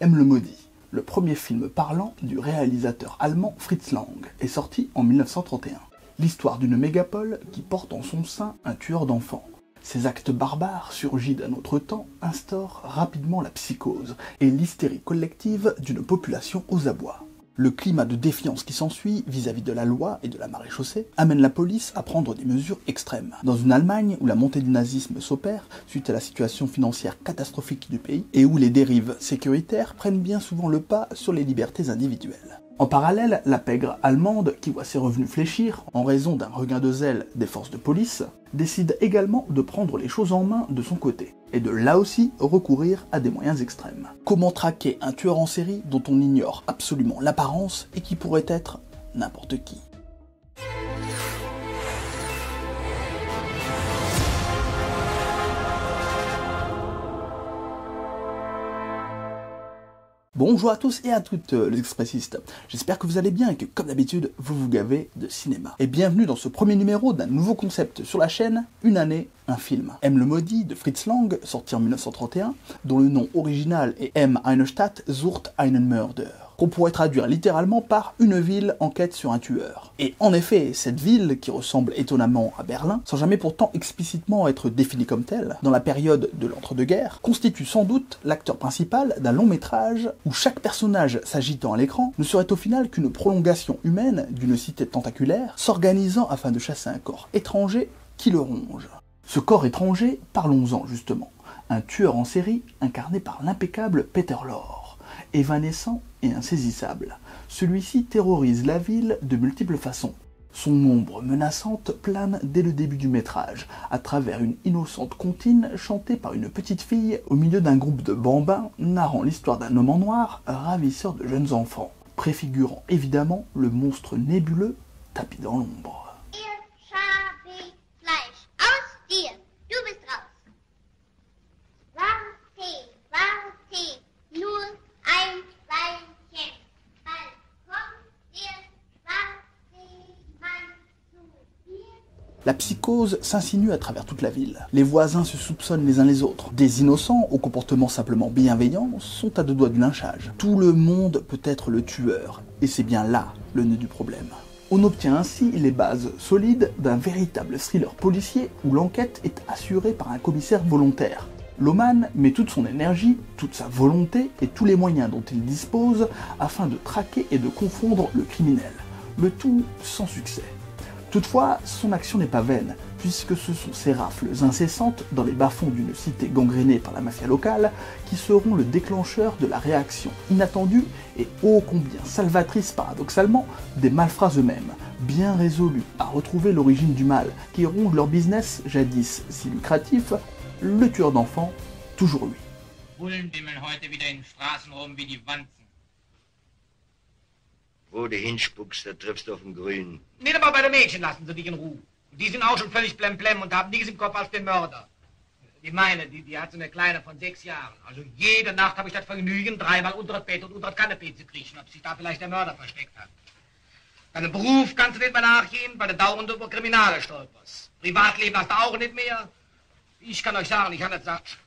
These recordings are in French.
M le Maudit, le premier film parlant du réalisateur allemand Fritz Lang, est sorti en 1931. L'histoire d'une mégapole qui porte en son sein un tueur d'enfants. Ces actes barbares, surgis d'un autre temps, instaurent rapidement la psychose et l'hystérie collective d'une population aux abois. Le climat de défiance qui s'ensuit vis-à-vis de la loi et de la maréchaussée amène la police à prendre des mesures extrêmes. Dans une Allemagne où la montée du nazisme s'opère suite à la situation financière catastrophique du pays et où les dérives sécuritaires prennent bien souvent le pas sur les libertés individuelles. En parallèle, la pègre allemande, qui voit ses revenus fléchir en raison d'un regain de zèle des forces de police, décide également de prendre les choses en main de son côté, et de là aussi recourir à des moyens extrêmes. Comment traquer un tueur en série dont on ignore absolument l'apparence et qui pourrait être n'importe qui? Bonjour à tous et à toutes les expressistes, j'espère que vous allez bien et que comme d'habitude vous vous gavez de cinéma. Et bienvenue dans ce premier numéro d'un nouveau concept sur la chaîne, Une année, un film. M le Maudit de Fritz Lang, sorti en 1931, dont le nom original est M eine Stadt sucht einen Mörder, qu'on pourrait traduire littéralement par une ville en quête sur un tueur. Et en effet, cette ville, qui ressemble étonnamment à Berlin, sans jamais pourtant explicitement être définie comme telle, dans la période de l'entre-deux-guerres, constitue sans doute l'acteur principal d'un long métrage où chaque personnage s'agitant à l'écran ne serait au final qu'une prolongation humaine d'une cité tentaculaire, s'organisant afin de chasser un corps étranger qui le ronge. Ce corps étranger, parlons-en justement, un tueur en série incarné par l'impeccable Peter Lorre, évanescent et insaisissable. Celui-ci terrorise la ville de multiples façons. Son ombre menaçante plane dès le début du métrage, à travers une innocente comptine chantée par une petite fille au milieu d'un groupe de bambins narrant l'histoire d'un homme en noir, ravisseur de jeunes enfants, préfigurant évidemment le monstre nébuleux tapi dans l'ombre. La psychose s'insinue à travers toute la ville. Les voisins se soupçonnent les uns les autres. Des innocents, au comportement simplement bienveillant, sont à deux doigts du lynchage. Tout le monde peut être le tueur, et c'est bien là le nœud du problème. On obtient ainsi les bases solides d'un véritable thriller policier où l'enquête est assurée par un commissaire volontaire. Loman met toute son énergie, toute sa volonté et tous les moyens dont il dispose afin de traquer et de confondre le criminel. Le tout sans succès. Toutefois, son action n'est pas vaine, puisque ce sont ces rafles incessantes dans les bas-fonds d'une cité gangrénée par la mafia locale qui seront le déclencheur de la réaction inattendue et ô combien salvatrice paradoxalement des malfrats eux-mêmes, bien résolus à retrouver l'origine du mal qui ronge leur business jadis si lucratif, le tueur d'enfants, toujours lui. Bullen dimmeln heute wieder in Straßen rum wie die Wanzen. Wo du hinspuckst, da triffst du auf den Grün. Nicht einmal bei den Mädchen lassen sie dich in Ruhe. Die sind auch schon völlig blemblem und haben nichts im Kopf als den Mörder. Die meine, die hat so eine Kleine von 6 Jahren. Also jede Nacht habe ich das Vergnügen, dreimal unter das Bett und unter das Kanapee zu kriechen, ob sich da vielleicht der Mörder versteckt hat. Bei einem Beruf kannst du nicht mehr nachgehen, weil du dauernd über Kriminale stolperst. Privatleben hast du auch nicht mehr. Ich kann euch sagen, ich habe das gesagt.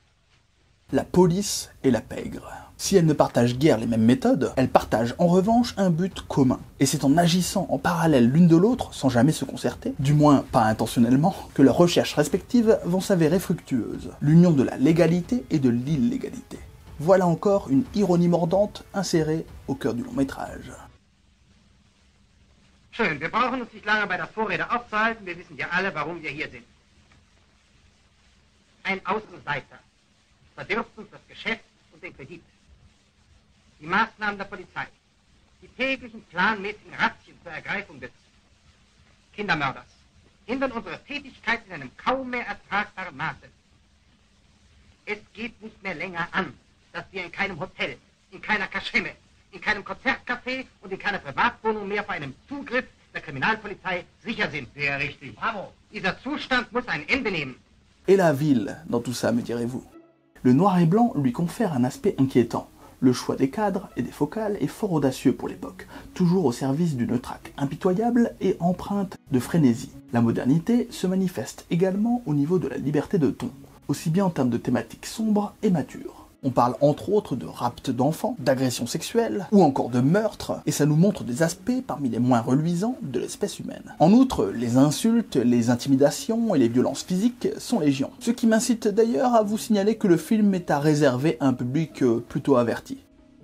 La police et la pègre. Si elles ne partagent guère les mêmes méthodes, elles partagent en revanche un but commun. Et c'est en agissant en parallèle l'une de l'autre, sans jamais se concerter, du moins pas intentionnellement, que leurs recherches respectives vont s'avérer fructueuses. L'union de la légalité et de l'illégalité. Voilà encore une ironie mordante insérée au cœur du long métrage. Schön, wir brauchen uns nicht lange bei der Vorrede aufzuhalten, wir wissen ja alle, warum wir hier sind. Ein Außenseiter verdirbt uns das Geschäft und den Kredit. Die Maßnahmen der Polizei, die täglichen planmäßigen Razzien zur Ergreifung des Kindermörders, hindern unsere Tätigkeit in einem kaum mehr ertragbaren Maße. Es geht nicht mehr länger an, dass wir in keinem Hotel, in keiner Kaschemme, in keinem Konzertcafé und in keiner Privatwohnung mehr vor einem Zugriff der Kriminalpolizei sicher sind. Sehr richtig. Bravo. Dieser Zustand muss ein Ende nehmen. Et la ville dans tout ça, me direz-vous? Le noir et blanc lui confère un aspect inquiétant. Le choix des cadres et des focales est fort audacieux pour l'époque, toujours au service d'une traque impitoyable et empreinte de frénésie. La modernité se manifeste également au niveau de la liberté de ton, aussi bien en termes de thématiques sombres et matures. On parle entre autres de rapt d'enfants, d'agressions sexuelles, ou encore de meurtres, et ça nous montre des aspects parmi les moins reluisants de l'espèce humaine. En outre, les insultes, les intimidations et les violences physiques sont légion. Ce qui m'incite d'ailleurs à vous signaler que le film est à réserver à un public plutôt averti.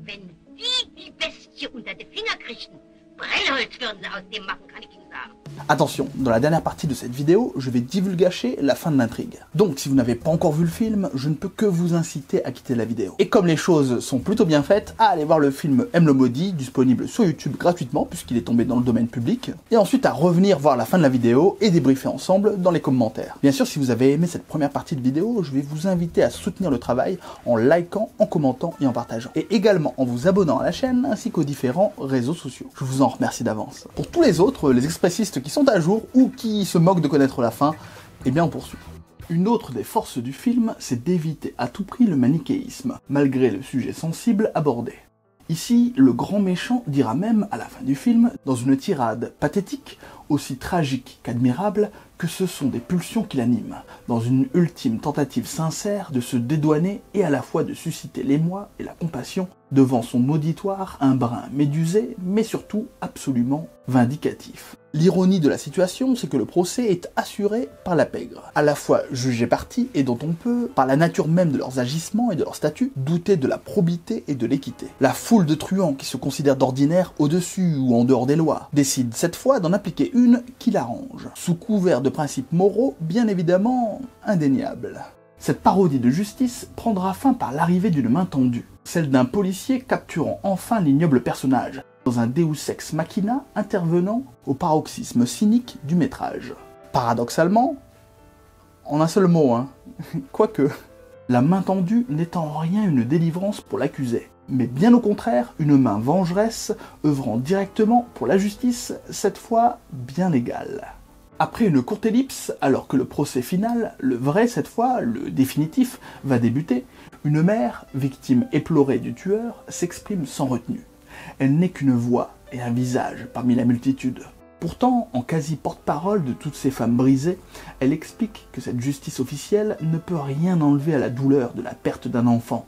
Wenn die Bestie unter die Finger kriegten, Brennholz würden sie aus dem machen, kann ich Ihnen sagen. Attention, dans la dernière partie de cette vidéo, je vais divulgacher la fin de l'intrigue. Donc si vous n'avez pas encore vu le film, je ne peux que vous inciter à quitter la vidéo. Et comme les choses sont plutôt bien faites, à aller voir le film M le Maudit, disponible sur YouTube gratuitement, puisqu'il est tombé dans le domaine public, et ensuite à revenir voir la fin de la vidéo et débriefer ensemble dans les commentaires. Bien sûr, si vous avez aimé cette première partie de vidéo, je vais vous inviter à soutenir le travail en likant, en commentant et en partageant. Et également en vous abonnant à la chaîne, ainsi qu'aux différents réseaux sociaux. Je vous en remercie d'avance. Pour tous les autres, les expressistes qui sont à jour ou qui se moquent de connaître la fin, eh bien on poursuit. Une autre des forces du film, c'est d'éviter à tout prix le manichéisme, malgré le sujet sensible abordé. Ici, le grand méchant dira même, à la fin du film, dans une tirade pathétique, aussi tragique qu'admirable, que ce sont des pulsions qui l'animent, dans une ultime tentative sincère de se dédouaner et à la fois de susciter l'émoi et la compassion devant son auditoire un brin médusé, mais surtout absolument vindicatif. L'ironie de la situation, c'est que le procès est assuré par la pègre, à la fois jugé parti et dont on peut, par la nature même de leurs agissements et de leur statut, douter de la probité et de l'équité. La foule de truands qui se considèrent d'ordinaire au-dessus ou en dehors des lois décide cette fois d'en appliquer une qui l'arrange, sous couvert de principes moraux bien évidemment indéniables. Cette parodie de justice prendra fin par l'arrivée d'une main tendue, celle d'un policier capturant enfin l'ignoble personnage, dans un Deus ex machina intervenant au paroxysme cynique du métrage. Paradoxalement, en un seul mot, quoique, la main tendue n'est en rien une délivrance pour l'accusé, mais bien au contraire une main vengeresse œuvrant directement pour la justice, cette fois bien légale. Après une courte ellipse, alors que le procès final, le vrai cette fois, le définitif, va débuter, une mère, victime éplorée du tueur, s'exprime sans retenue. Elle n'est qu'une voix et un visage parmi la multitude. Pourtant, en quasi porte-parole de toutes ces femmes brisées, elle explique que cette justice officielle ne peut rien enlever à la douleur de la perte d'un enfant.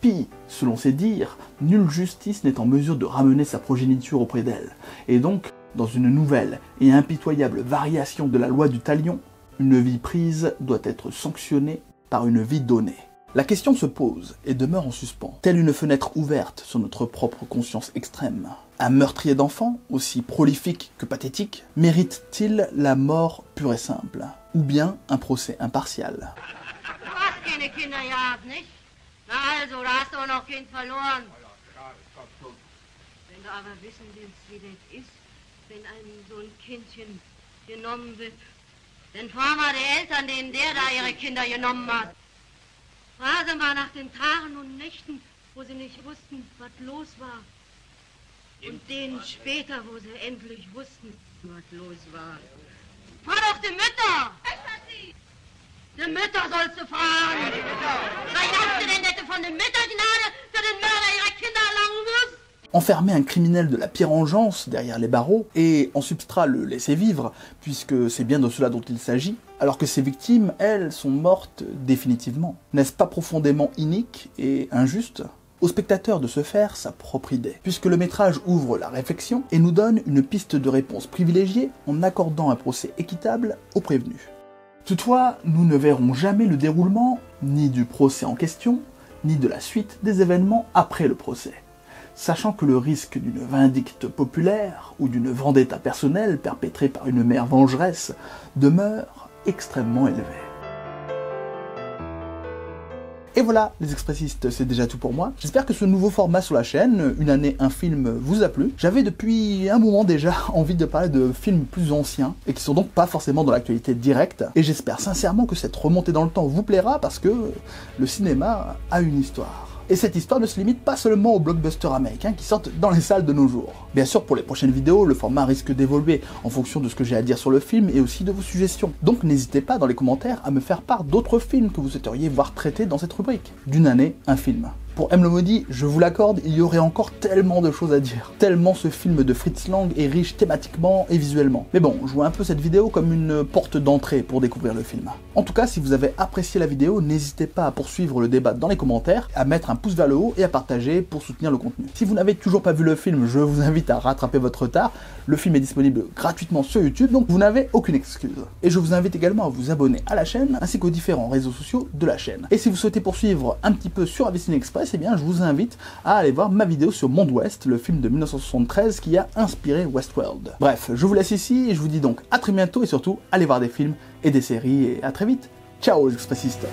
Puis, selon ses dires, nulle justice n'est en mesure de ramener sa progéniture auprès d'elle, et donc, dans une nouvelle et impitoyable variation de la loi du talion, une vie prise doit être sanctionnée par une vie donnée. La question se pose et demeure en suspens. Telle une fenêtre ouverte sur notre propre conscience extrême. Un meurtrier d'enfants, aussi prolifique que pathétique, mérite-t-il la mort pure et simple? Ou bien un procès impartial? Du hast keine Kinder gehabt, nicht? Na also, da hast du auch noch Kind verloren. Wenn du aber wissen willst, wie das ist, wenn so ein Kindchen genommen wird, dann fahr mal die Eltern, denen der da ihre Kinder genommen hat. Frage mal nach den Tagen und Nächten, wo sie nicht wussten, was los war. Und denen später, wo sie endlich wussten, was los war. Frag doch die Mütter! Die Mütter sollst du fragen! Was hast du denn, dass du von den Müttern Gnade für den Mörder ihrer Kinder erlangen musst? Enfermer un criminel de la pire engeance derrière les barreaux et en substrat le laisser vivre, puisque c'est bien de cela dont il s'agit, alors que ses victimes, elles, sont mortes définitivement. N'est-ce pas profondément inique et injuste? Au spectateur de se faire sa propre idée, puisque le métrage ouvre la réflexion et nous donne une piste de réponse privilégiée en accordant un procès équitable aux prévenus. Toutefois, nous ne verrons jamais le déroulement, ni du procès en question, ni de la suite des événements après le procès, sachant que le risque d'une vindicte populaire ou d'une vendetta personnelle perpétrée par une mère vengeresse demeure extrêmement élevé. Et voilà, les expressistes, c'est déjà tout pour moi. J'espère que ce nouveau format sur la chaîne, une année, un film, vous a plu. J'avais depuis un moment déjà envie de parler de films plus anciens, et qui sont donc pas forcément dans l'actualité directe. Et j'espère sincèrement que cette remontée dans le temps vous plaira, parce que le cinéma a une histoire. Et cette histoire ne se limite pas seulement aux blockbusters américains qui sortent dans les salles de nos jours. Bien sûr, pour les prochaines vidéos, le format risque d'évoluer en fonction de ce que j'ai à dire sur le film et aussi de vos suggestions. Donc n'hésitez pas dans les commentaires à me faire part d'autres films que vous souhaiteriez voir traités dans cette rubrique. D'une année, un film. Pour M le maudit, je vous l'accorde, il y aurait encore tellement de choses à dire. Tellement ce film de Fritz Lang est riche thématiquement et visuellement. Mais bon, je vois un peu cette vidéo comme une porte d'entrée pour découvrir le film. En tout cas, si vous avez apprécié la vidéo, n'hésitez pas à poursuivre le débat dans les commentaires, à mettre un pouce vers le haut et à partager pour soutenir le contenu. Si vous n'avez toujours pas vu le film, je vous invite à rattraper votre retard. Le film est disponible gratuitement sur YouTube, donc vous n'avez aucune excuse. Et je vous invite également à vous abonner à la chaîne, ainsi qu'aux différents réseaux sociaux de la chaîne. Et si vous souhaitez poursuivre un petit peu sur Avicii Express, eh bien je vous invite à aller voir ma vidéo sur Monde Ouest, le film de 1973 qui a inspiré Westworld. Bref, je vous laisse ici et je vous dis donc à très bientôt et surtout allez voir des films et des séries et à très vite. Ciao les expressistes.